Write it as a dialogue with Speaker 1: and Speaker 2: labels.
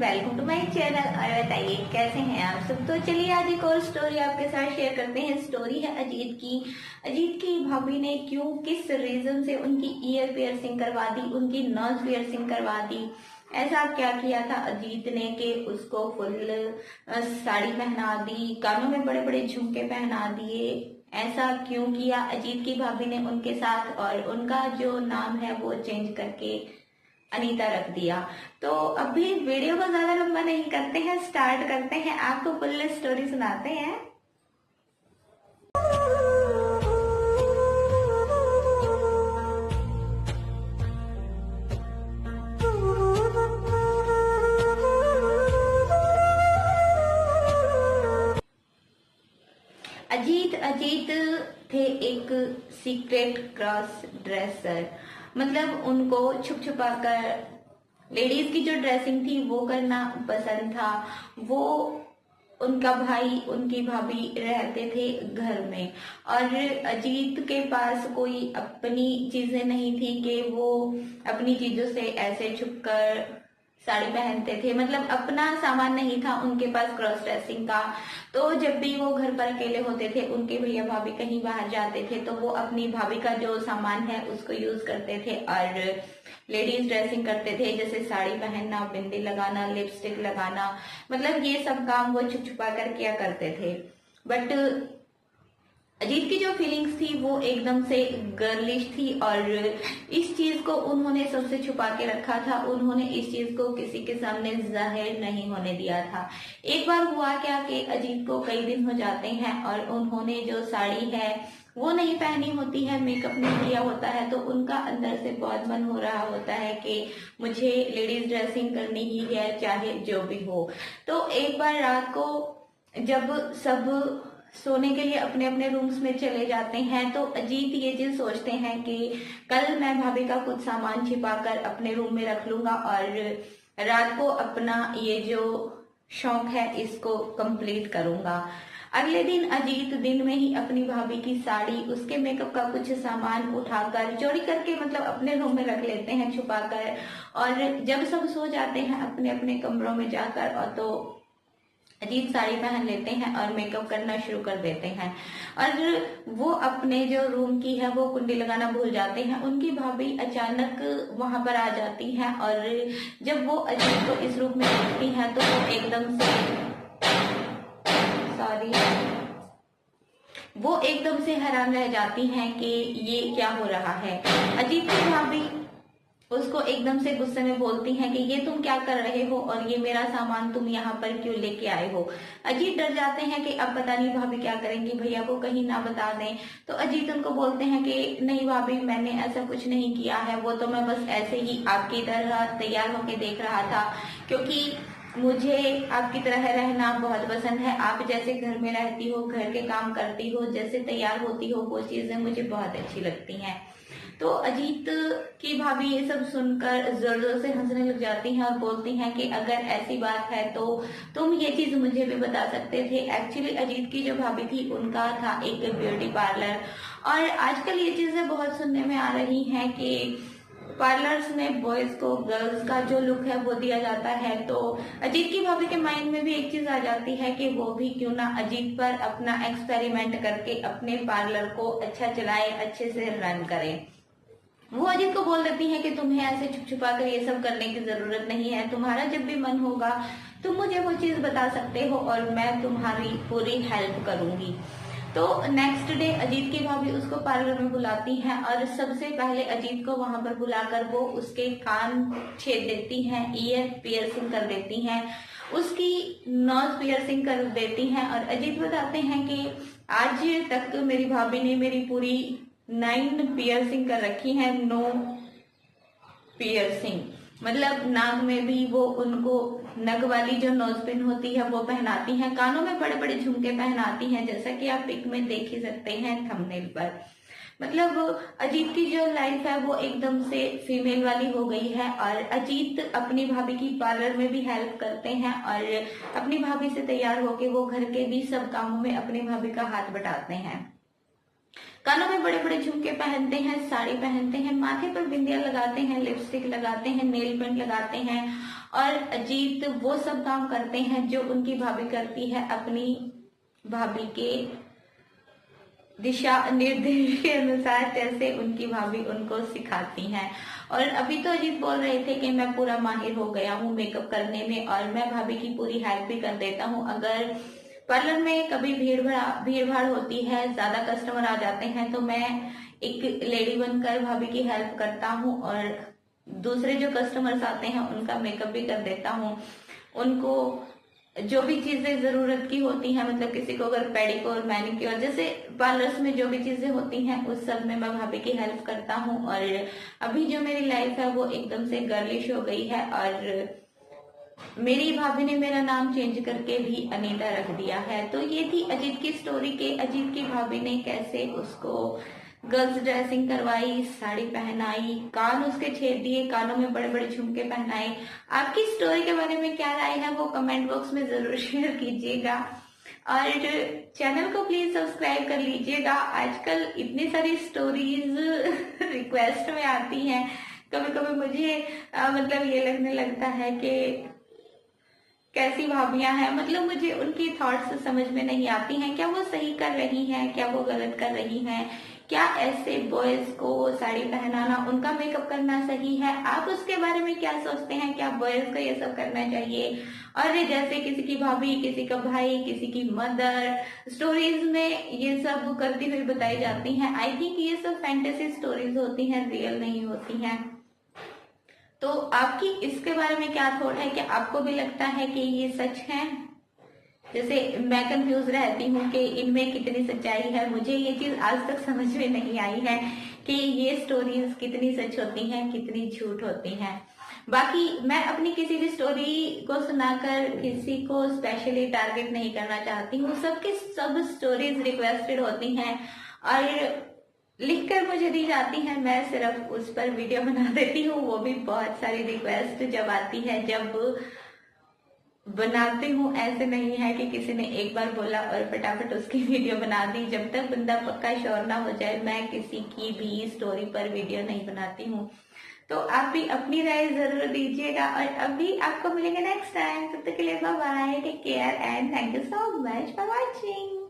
Speaker 1: Welcome to my channel. और बताइए कैसे हैं आप सब। तो चलिए आज एक और स्टोरी आपके साथ शेयर करते हैं। स्टोरी है अजीत की। अजीत की भाभी ने क्यों किस रीजन से उनकी ईयर पियर्सिंग करवा दी, उनकी नोज पियर्सिंग करवा दी। ऐसा क्या किया था अजीत ने कि उसको फुल साड़ी पहना दी, कानों में बड़े बड़े झुमके पहना दिए। ऐसा क्यों किया अजीत की भाभी ने उनके साथ, और उनका जो नाम है वो चेंज करके अनीता रख दिया। तो अभी वीडियो को ज्यादा लंबा नहीं करते हैं, स्टार्ट करते हैं, आपको फुल स्टोरी सुनाते हैं। अजीत थे एक सीक्रेट क्रॉस ड्रेसर। मतलब उनको छुप छुपा कर लेडीज की जो ड्रेसिंग थी वो करना पसंद था। वो उनका भाई उनकी भाभी रहते थे घर में, और अजीत के पास कोई अपनी चीजें नहीं थी कि वो अपनी चीजों से ऐसे छुपकर साड़ी पहनते थे। मतलब अपना सामान नहीं था उनके पास क्रॉस ड्रेसिंग का। तो जब भी वो घर पर अकेले होते थे, उनके भैया भाभी कहीं बाहर जाते थे, तो वो अपनी भाभी का जो सामान है उसको यूज करते थे और लेडीज ड्रेसिंग करते थे, जैसे साड़ी पहनना, बिंदी लगाना, लिपस्टिक लगाना। मतलब ये सब काम वो छुप छुपा कर किया करते थे। बट अजीत की जो फीलिंग्स थी वो एकदम से गर्लिश थी, और इस चीज को उन्होंने सबसे छुपा के रखा था। उन्होंने इस चीज को किसी के सामने जाहिर नहीं होने दिया था। एक बार हुआ क्या कि अजीत को कई दिन हो जाते हैं और उन्होंने जो साड़ी है वो नहीं पहनी होती है, मेकअप नहीं किया होता है, तो उनका अंदर से बहुत मन हो रहा होता है कि मुझे लेडीज ड्रेसिंग करनी ही है, चाहे जो भी हो। तो एक बार रात को जब सब सोने के लिए अपने अपने रूम्स में चले जाते हैं, तो अजीत ये चीज सोचते हैं कि कल मैं भाभी का कुछ सामान छिपा कर अपने रूम में रख लूंगा और रात को अपना ये जो शौक है इसको कंप्लीट करूंगा। अगले दिन अजीत दिन में ही अपनी भाभी की साड़ी, उसके मेकअप का कुछ सामान उठाकर चोरी करके मतलब अपने रूम में रख लेते हैं छुपाकर। और जब सब सो जाते हैं अपने अपने कमरों में जाकर, और तो अजीत साड़ी पहन लेते हैं और मेकअप करना शुरू कर देते हैं। और वो अपने जो रूम की है वो कुंडी लगाना भूल जाते हैं। उनकी भाभी अचानक वहां पर आ जाती है, और जब वो अजीत को इस रूप में देखती हैं तो वो एकदम से हैरान रह जाती हैं कि ये क्या हो रहा है। अजीत की भाभी उसको एकदम से गुस्से में बोलती हैं कि ये तुम क्या कर रहे हो, और ये मेरा सामान तुम यहाँ पर क्यों लेके आए हो। अजीत डर जाते हैं कि अब पता नहीं भाभी क्या करेंगी, भैया को कहीं ना बता दें। तो अजीत उनको बोलते हैं कि नहीं भाभी, मैंने ऐसा कुछ नहीं किया है, वो तो मैं बस ऐसे ही आपकी तरह तैयार होके देख रहा था, क्योंकि मुझे आपकी तरह रहना बहुत पसंद है। आप जैसे घर में रहती हो, घर के काम करती हो, जैसे तैयार होती हो, वो चीजें मुझे बहुत अच्छी लगती हैं। तो अजीत की भाभी ये सब सुनकर जोर जोर से हंसने लग जाती हैं और बोलती हैं कि अगर ऐसी बात है तो तुम ये चीज मुझे भी बता सकते थे। एक्चुअली अजीत की जो भाभी थी उनका था एक ब्यूटी पार्लर, और आजकल ये चीजें बहुत सुनने में आ रही हैं कि पार्लर्स में बॉयज को गर्ल्स का जो लुक है वो दिया जाता है। तो अजीत की भाभी के माइंड में भी एक चीज आ जाती है कि वो भी क्यों ना अजीत पर अपना एक्सपेरिमेंट करके अपने पार्लर को अच्छा चलाए, अच्छे से रन करे। वो अजीत को बोल देती है कि तुम्हें ऐसे छुप छुपा कर ये सब करने की जरूरत नहीं है, तुम्हारा जब भी मन होगा तुम मुझे वो चीज बता सकते हो और मैं तुम्हारी पूरी हेल्प करूंगी। तो नेक्स्ट डे अजीत की भाभी उसको पार्लर में बुलाती हैं, और सबसे पहले अजीत को वहां पर बुलाकर वो उसके कान छेद देती हैं, ईयर पियर्सिंग कर देती हैं, उसकी नोज पियर्सिंग कर देती हैं। और अजीत बताते हैं कि आज तक मेरी भाभी ने मेरी पूरी 9 पियर्सिंग कर रखी है। 9 पियर्सिंग मतलब नाक में भी वो उनको नग वाली जो नोज पिन होती है वो पहनाती हैं, कानों में बड़े बड़े झुमके पहनाती हैं, जैसा कि आप पिक में देख ही सकते हैं थंबनेल पर। मतलब अजीत की जो लाइफ है वो एकदम से फीमेल वाली हो गई है, और अजीत अपनी भाभी की पार्लर में भी हेल्प करते हैं, और अपनी भाभी से तैयार होके वो घर के भी सब कामों में अपनी भाभी का हाथ बटाते हैं। कानों में बड़े बड़े झुमके पहनते हैं, साड़ी पहनते हैं, माथे पर बिंदिया लगाते हैं, लिपस्टिक लगाते हैं, नेल पेंट लगाते हैं। और अजीत वो सब काम करते हैं जो उनकी भाभी करती है अपनी भाभी के दिशा निर्देश के अनुसार, जैसे उनकी भाभी उनको सिखाती हैं। और अभी तो अजीत बोल रहे थे कि मैं पूरा माहिर हो गया हूँ मेकअप करने में और मैं भाभी की पूरी हेल्प भी कर देता हूँ। अगर पार्लर में कभी भीड़ भाड़ होती है, ज्यादा कस्टमर आ जाते हैं, तो मैं एक लेडी बनकर भाभी की हेल्प करता हूँ और दूसरे जो कस्टमर्स आते हैं उनका मेकअप भी कर देता हूँ। उनको जो भी चीजें जरूरत की होती हैं, मतलब किसी को अगर पेडिक्योर मैनिक्योर जैसे पार्लर्स में जो भी चीजें होती हैं उस सब में मैं भाभी की हेल्प करता हूँ। और अभी जो मेरी लाइफ है वो एकदम से गर्लिश हो गई है और मेरी भाभी ने मेरा नाम चेंज करके भी अनीता रख दिया है। तो ये थी अजीत की स्टोरी के अजीत की भाभी ने कैसे उसको गर्ल्स ड्रेसिंग करवाई, साड़ी पहनाई, कान उसके छेद दिए, कानों में बड़े बड़े झुमके पहनाए। आपकी स्टोरी के बारे में क्या राय है वो कमेंट बॉक्स में जरूर शेयर कीजिएगा और चैनल को प्लीज सब्सक्राइब कर लीजिएगा। आजकल इतनी सारी स्टोरीज रिक्वेस्ट में आती हैं, कभी कभी मुझे मतलब ये लगने लगता है कि कैसी भाभियां हैं, मतलब मुझे उनकी थॉट्स समझ में नहीं आती हैं। क्या वो सही कर रही हैं, क्या वो गलत कर रही हैं, क्या ऐसे बॉयज को साड़ी पहनाना, उनका मेकअप करना सही है? आप उसके बारे में क्या सोचते हैं? क्या बॉयज को ये सब करना चाहिए? और जैसे किसी की भाभी, किसी का भाई, किसी की मदर स्टोरीज में ये सब करती हुई बताई जाती हैं। आई थिंक ये सब फैंटेसी स्टोरीज होती हैं, रियल नहीं होती हैं। तो आपकी इसके बारे में क्या थॉट है? क्या आपको भी लगता है कि ये सच है? जैसे मैं कंफ्यूज रहती हूँ कि इनमें कितनी सच्चाई है। मुझे ये चीज आज तक समझ में नहीं आई है कि ये स्टोरीज कितनी सच होती हैं, कितनी झूठ होती हैं। बाकी मैं अपनी किसी भी स्टोरी को सुनाकर किसी को स्पेशली टारगेट नहीं करना चाहती हूँ। सबकी सब स्टोरीज रिक्वेस्टेड होती हैं और लिखकर मुझे दी जाती है, मैं सिर्फ उस पर वीडियो बना देती हूँ। वो भी बहुत सारी रिक्वेस्ट जब आती है, जब बनाती हूँ। ऐसे नहीं है कि किसी ने एक बार बोला और फटाफट उसकी वीडियो बना दी। जब तक बंदा पक्का श्योर ना हो जाए मैं किसी की भी स्टोरी पर वीडियो नहीं बनाती हूँ। तो आप भी अपनी राय जरूर दीजिएगा और अभी आपको मिलेंगे नेक्स्ट टाइम। तब तक के लिए bye bye, take care and thank you so much for watching.